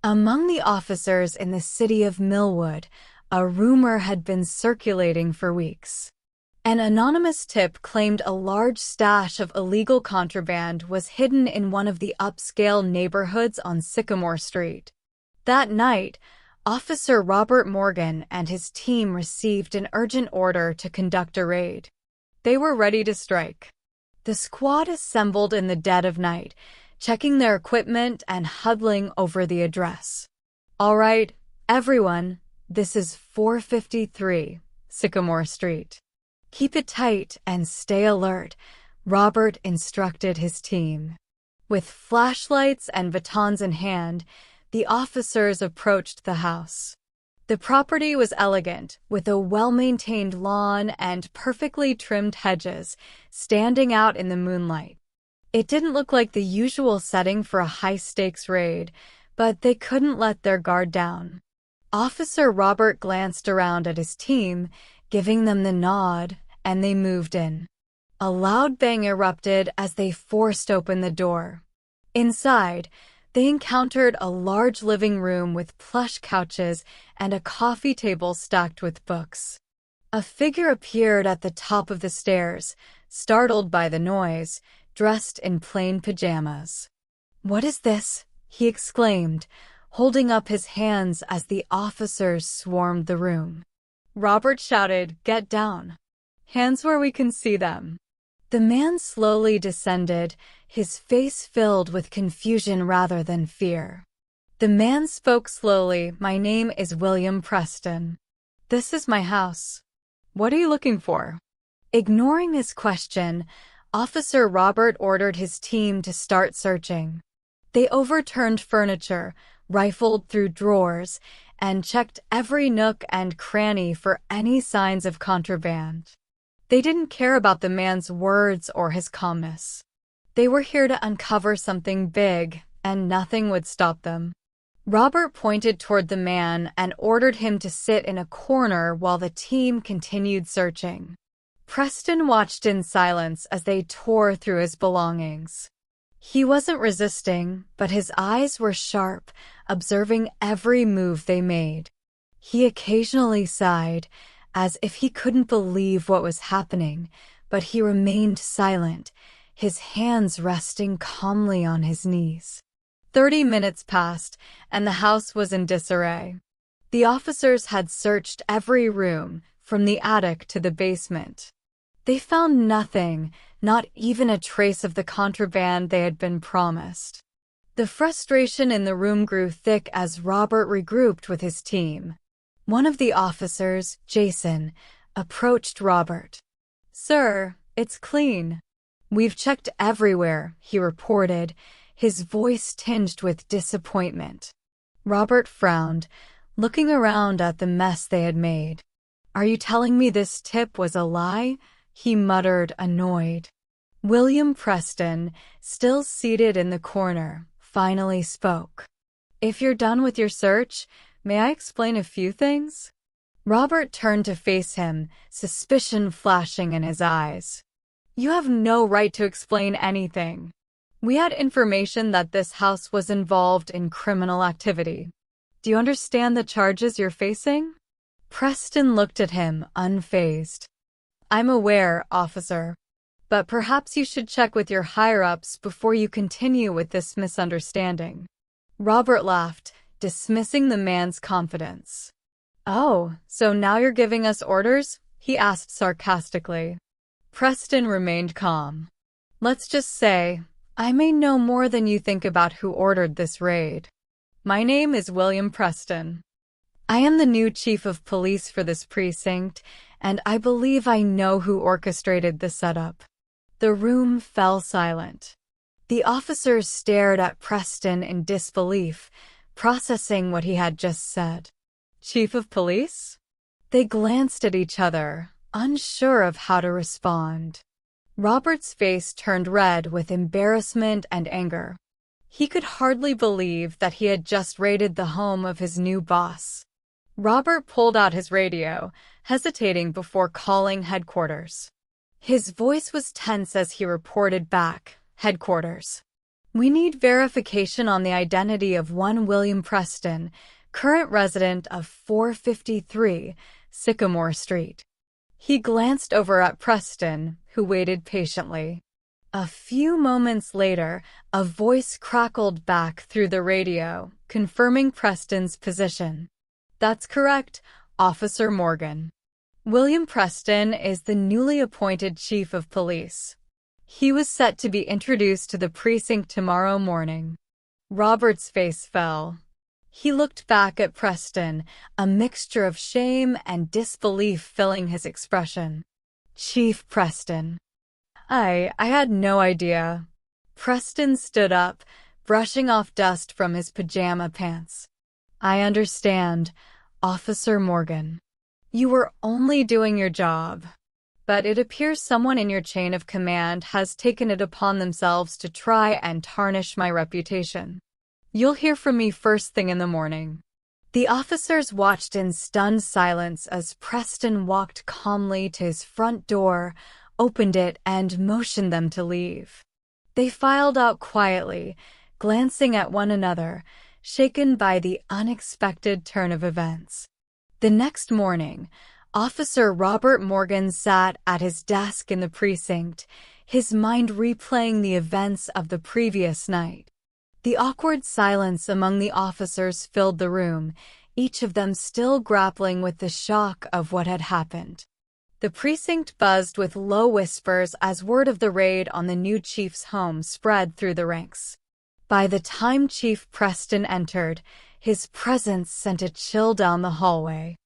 Among the officers in the city of Millwood, a rumor had been circulating for weeks. An anonymous tip claimed a large stash of illegal contraband was hidden in one of the upscale neighborhoods on Sycamore Street. That night, Officer Robert Morgan and his team received an urgent order to conduct a raid. They were ready to strike. The squad assembled in the dead of night, checking their equipment and huddling over the address. "All right, everyone, this is 453 Sycamore Street. Keep it tight and stay alert," Robert instructed his team. With flashlights and batons in hand, the officers approached the house. The property was elegant, with a well-maintained lawn and perfectly trimmed hedges standing out in the moonlight. It didn't look like the usual setting for a high-stakes raid, but they couldn't let their guard down. Officer Robert glanced around at his team, giving them the nod, and they moved in. A loud bang erupted as they forced open the door. Inside, they encountered a large living room with plush couches and a coffee table stacked with books. A figure appeared at the top of the stairs, startled by the noise, dressed in plain pajamas. "What is this?" he exclaimed, holding up his hands as the officers swarmed the room. Robert shouted, "Get down. Hands where we can see them." The man slowly descended, his face filled with confusion rather than fear. The man spoke slowly, "My name is William Preston. This is my house. What are you looking for?" Ignoring his question, Officer Robert ordered his team to start searching. They overturned furniture, rifled through drawers, and checked every nook and cranny for any signs of contraband. They didn't care about the man's words or his calmness. They were here to uncover something big, and nothing would stop them. Robert pointed toward the man and ordered him to sit in a corner while the team continued searching. Preston watched in silence as they tore through his belongings. He wasn't resisting, but his eyes were sharp, observing every move they made. He occasionally sighed, as if he couldn't believe what was happening, but he remained silent, his hands resting calmly on his knees. 30 minutes passed, and the house was in disarray. The officers had searched every room, from the attic to the basement. They found nothing, not even a trace of the contraband they had been promised. The frustration in the room grew thick as Robert regrouped with his team. One of the officers, Jason, approached Robert. "Sir, it's clean. We've checked everywhere," he reported, his voice tinged with disappointment. Robert frowned, looking around at the mess they had made. "Are you telling me this tip was a lie?" he muttered, annoyed. William Preston, still seated in the corner, finally spoke. "If you're done with your search, may I explain a few things?" Robert turned to face him, suspicion flashing in his eyes. "You have no right to explain anything. We had information that this house was involved in criminal activity. Do you understand the charges you're facing?" Preston looked at him, unfazed. "I'm aware, officer. But perhaps you should check with your higher-ups before you continue with this misunderstanding." Robert laughed, dismissing the man's confidence. "Oh, so now you're giving us orders?" he asked sarcastically. Preston remained calm. "Let's just say, I may know more than you think about who ordered this raid. My name is William Preston. I am the new chief of police for this precinct, and I believe I know who orchestrated the setup." The room fell silent. The officers stared at Preston in disbelief, processing what he had just said. "Chief of police?" They glanced at each other, unsure of how to respond. Robert's face turned red with embarrassment and anger. He could hardly believe that he had just raided the home of his new boss. Robert pulled out his radio, hesitating before calling headquarters. His voice was tense as he reported back, "Headquarters. We need verification on the identity of one William Preston, current resident of 453 Sycamore Street. He glanced over at Preston, who waited patiently. A few moments later, a voice crackled back through the radio, confirming Preston's position. That's correct, Officer Morgan. William Preston is the newly appointed chief of police. He was set to be introduced to the precinct tomorrow morning. Robert's face fell. He looked back at Preston, a mixture of shame and disbelief filling his expression. Chief Preston. I had no idea. Preston stood up, brushing off dust from his pajama pants. I understand, Officer Morgan. You were only doing your job. But it appears someone in your chain of command has taken it upon themselves to try and tarnish my reputation. You'll hear from me first thing in the morning. The officers watched in stunned silence as Preston walked calmly to his front door, opened it, and motioned them to leave. They filed out quietly, glancing at one another, shaken by the unexpected turn of events. The next morning, Officer Robert Morgan sat at his desk in the precinct, his mind replaying the events of the previous night. The awkward silence among the officers filled the room, each of them still grappling with the shock of what had happened. The precinct buzzed with low whispers as word of the raid on the new chief's home spread through the ranks. By the time Chief Preston entered, his presence sent a chill down the hallway.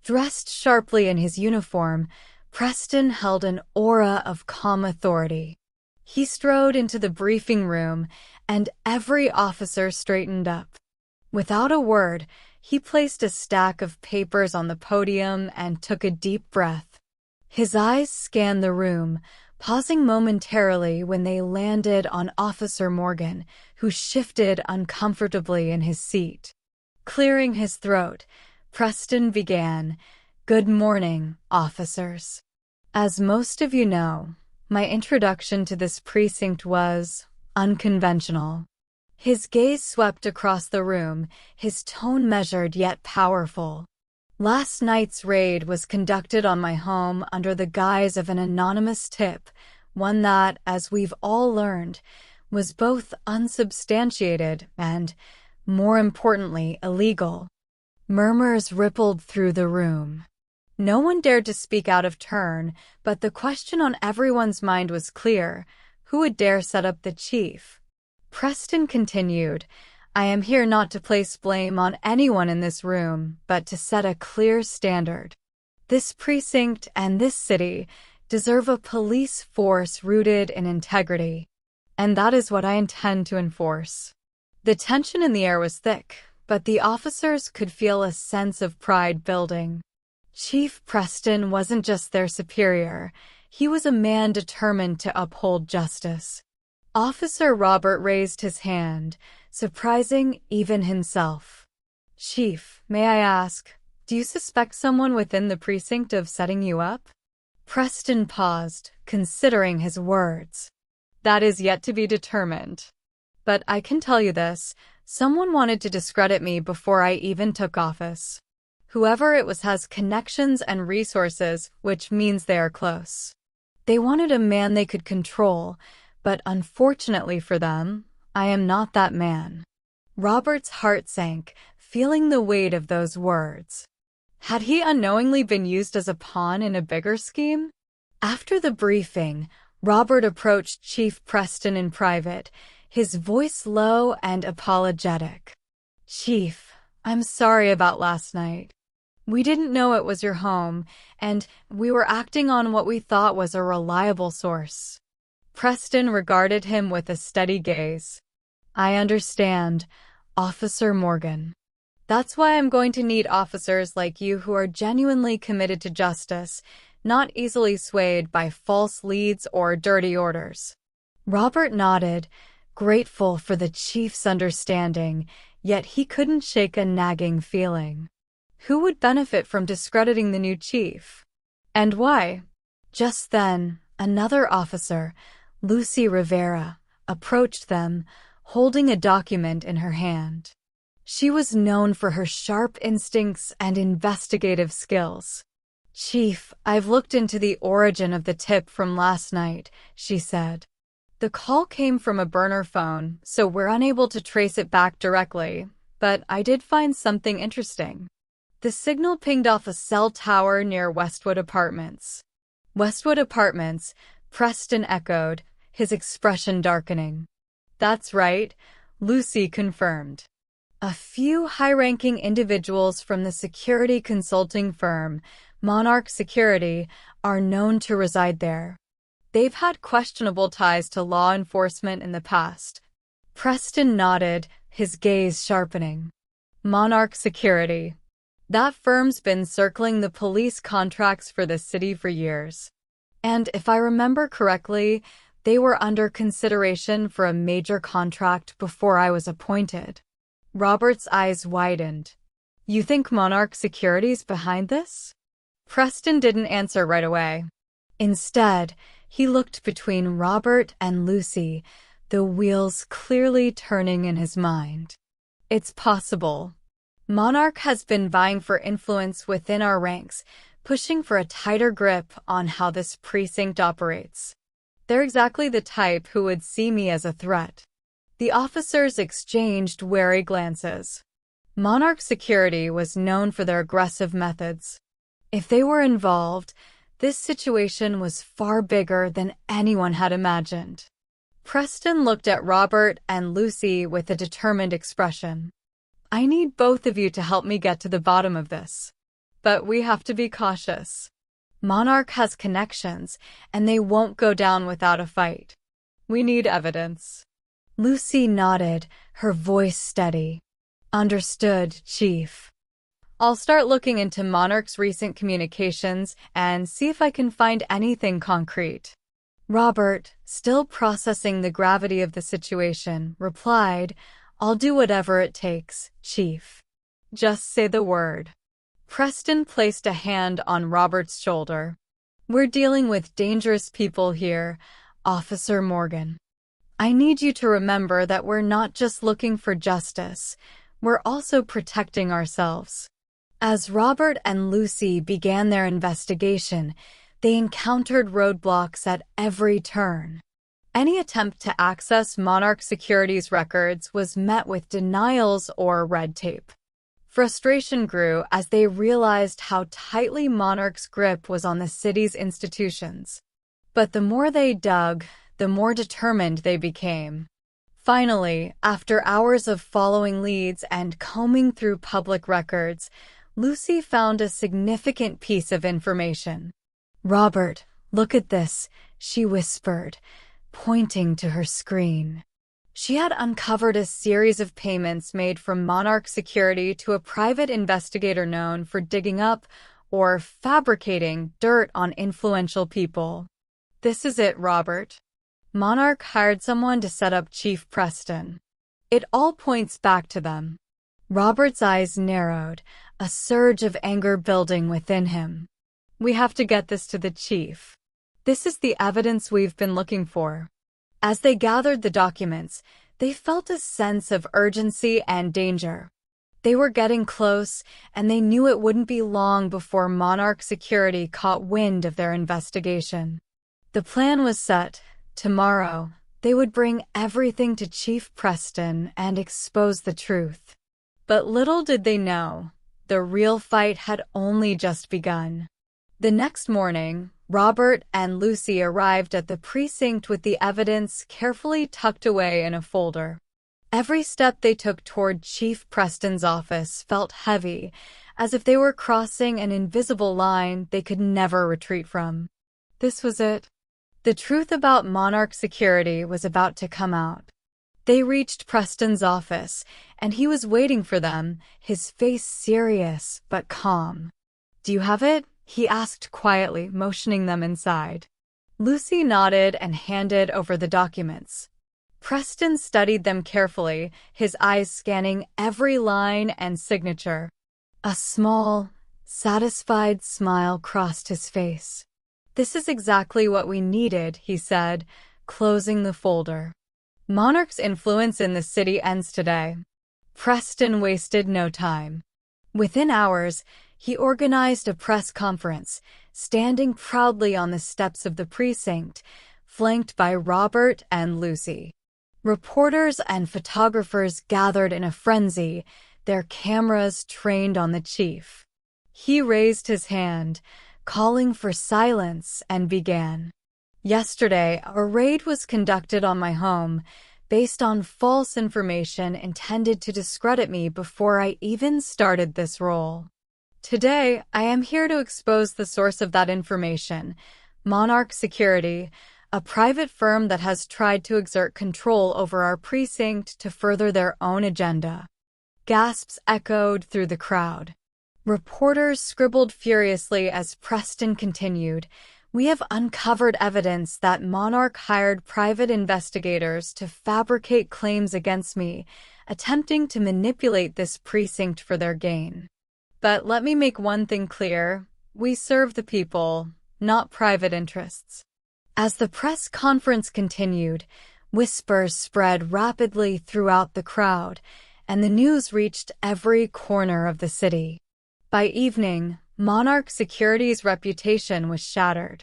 Dressed sharply in his uniform, Preston held an aura of calm authority. He strode into the briefing room, and every officer straightened up. Without a word, he placed a stack of papers on the podium and took a deep breath. His eyes scanned the room, pausing momentarily when they landed on Officer Morgan, who shifted uncomfortably in his seat. Clearing his throat, Preston began, "Good morning, officers. As most of you know, my introduction to this precinct was unconventional." His gaze swept across the room, his tone measured yet powerful. "Last night's raid was conducted on my home under the guise of an anonymous tip, one that, as we've all learned, was both unsubstantiated and, more importantly, illegal." Murmurs rippled through the room. No one dared to speak out of turn, but the question on everyone's mind was clear: who would dare set up the chief? Preston continued, "I am here not to place blame on anyone in this room, but to set a clear standard. This precinct and this city deserve a police force rooted in integrity, and that is what I intend to enforce." The tension in the air was thick, but the officers could feel a sense of pride building. Chief Preston wasn't just their superior, he was a man determined to uphold justice. Officer Robert raised his hand, surprising even himself. "Chief, may I ask, do you suspect someone within the precinct of setting you up?" Preston paused, considering his words. "That is yet to be determined. But I can tell you this, someone wanted to discredit me before I even took office. Whoever it was has connections and resources, which means they are close. They wanted a man they could control, but unfortunately for them, I am not that man." Robert's heart sank, feeling the weight of those words. Had he unknowingly been used as a pawn in a bigger scheme? After the briefing, Robert approached Chief Preston in private, his voice low and apologetic. "Chief, I'm sorry about last night. We didn't know it was your home, and we were acting on what we thought was a reliable source." Preston regarded him with a steady gaze. "I understand, Officer Morgan. That's why I'm going to need officers like you who are genuinely committed to justice, not easily swayed by false leads or dirty orders." Robert nodded, grateful for the chief's understanding, yet he couldn't shake a nagging feeling. Who would benefit from discrediting the new chief? And why? Just then, another officer, Lucy Rivera, approached them, holding a document in her hand. She was known for her sharp instincts and investigative skills. "Chief, I've looked into the origin of the tip from last night," she said. "The call came from a burner phone, so we're unable to trace it back directly, but I did find something interesting. The signal pinged off a cell tower near Westwood Apartments." "Westwood Apartments," Preston echoed, his expression darkening. "That's right," Lucy confirmed. "A few high-ranking individuals from the security consulting firm, Monarch Security, are known to reside there. They've had questionable ties to law enforcement in the past." Preston nodded, his gaze sharpening. "Monarch Security. That firm's been circling the police contracts for the city for years. And if I remember correctly, they were under consideration for a major contract before I was appointed." Robert's eyes widened. "You think Monarch Security's behind this?" Preston didn't answer right away. Instead, he looked between Robert and Lucy, the wheels clearly turning in his mind. "It's possible. Monarch has been vying for influence within our ranks, pushing for a tighter grip on how this precinct operates. They're exactly the type who would see me as a threat." The officers exchanged wary glances. Monarch Security was known for their aggressive methods. If they were involved, this situation was far bigger than anyone had imagined. Preston looked at Robert and Lucy with a determined expression. "I need both of you to help me get to the bottom of this. But we have to be cautious. Monarch has connections, and they won't go down without a fight. We need evidence." Lucy nodded, her voice steady. "Understood, Chief. I'll start looking into Monarch's recent communications and see if I can find anything concrete." Robert, still processing the gravity of the situation, replied, "I'll do whatever it takes, Chief. Just say the word." Preston placed a hand on Robert's shoulder. "We're dealing with dangerous people here, Officer Morgan. I need you to remember that we're not just looking for justice, we're also protecting ourselves." As Robert and Lucy began their investigation, they encountered roadblocks at every turn. Any attempt to access Monarch Security's records was met with denials or red tape. Frustration grew as they realized how tightly Monarch's grip was on the city's institutions. But the more they dug, the more determined they became. Finally, after hours of following leads and combing through public records, Lucy found a significant piece of information. "Robert, look at this," she whispered, pointing to her screen. She had uncovered a series of payments made from Monarch Security to a private investigator known for digging up or fabricating dirt on influential people. "This is it, Robert. Monarch hired someone to set up Chief Preston. It all points back to them." Robert's eyes narrowed, a surge of anger building within him. "We have to get this to the chief. This is the evidence we've been looking for." As they gathered the documents, they felt a sense of urgency and danger. They were getting close, and they knew it wouldn't be long before Monarch Security caught wind of their investigation. The plan was set. Tomorrow, they would bring everything to Chief Preston and expose the truth. But little did they know, the real fight had only just begun. The next morning, Robert and Lucy arrived at the precinct with the evidence carefully tucked away in a folder. Every step they took toward Chief Preston's office felt heavy, as if they were crossing an invisible line they could never retreat from. This was it. The truth about Monarch Security was about to come out. They reached Preston's office, and he was waiting for them, his face serious but calm. "Do you have it?" he asked quietly, motioning them inside. Lucy nodded and handed over the documents. Preston studied them carefully, his eyes scanning every line and signature. A small, satisfied smile crossed his face. "This is exactly what we needed," he said, closing the folder. Monarch's influence in the city ends today. Preston wasted no time. Within hours, he organized a press conference, standing proudly on the steps of the precinct, flanked by Robert and Lucy. Reporters and photographers gathered in a frenzy, their cameras trained on the chief. He raised his hand, calling for silence, and began. Yesterday, a raid was conducted on my home, based on false information intended to discredit me before I even started this role. Today, I am here to expose the source of that information, Monarch Security, a private firm that has tried to exert control over our precinct to further their own agenda. Gasps echoed through the crowd. Reporters scribbled furiously as Preston continued. We have uncovered evidence that Monarch hired private investigators to fabricate claims against me, attempting to manipulate this precinct for their gain. But let me make one thing clear. We serve the people, not private interests. As the press conference continued, whispers spread rapidly throughout the crowd, and the news reached every corner of the city. By evening, Monarch Security's reputation was shattered.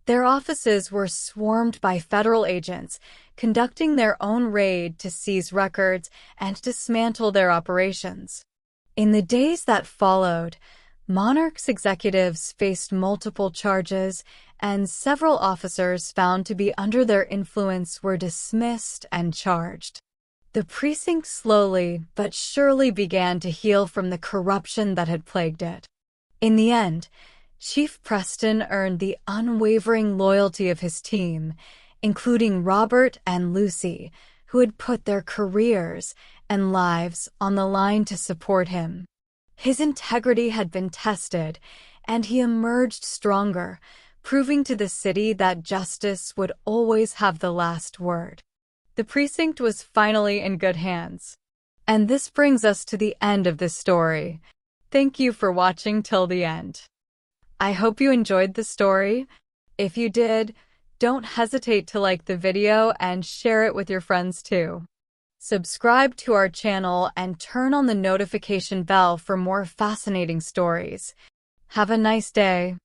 Their offices were swarmed by federal agents, conducting their own raid to seize records and dismantle their operations. In the days that followed, Monarch's executives faced multiple charges, and several officers found to be under their influence were dismissed and charged. The precinct slowly but surely began to heal from the corruption that had plagued it. In the end, Chief Preston earned the unwavering loyalty of his team, including Robert and Lucy, who had put their careers and lives on the line to support him. His integrity had been tested, and he emerged stronger, proving to the city that justice would always have the last word. The precinct was finally in good hands. And this brings us to the end of this story. Thank you for watching till the end. I hope you enjoyed the story. If you did, don't hesitate to like the video and share it with your friends too. Subscribe to our channel and turn on the notification bell for more fascinating stories. Have a nice day.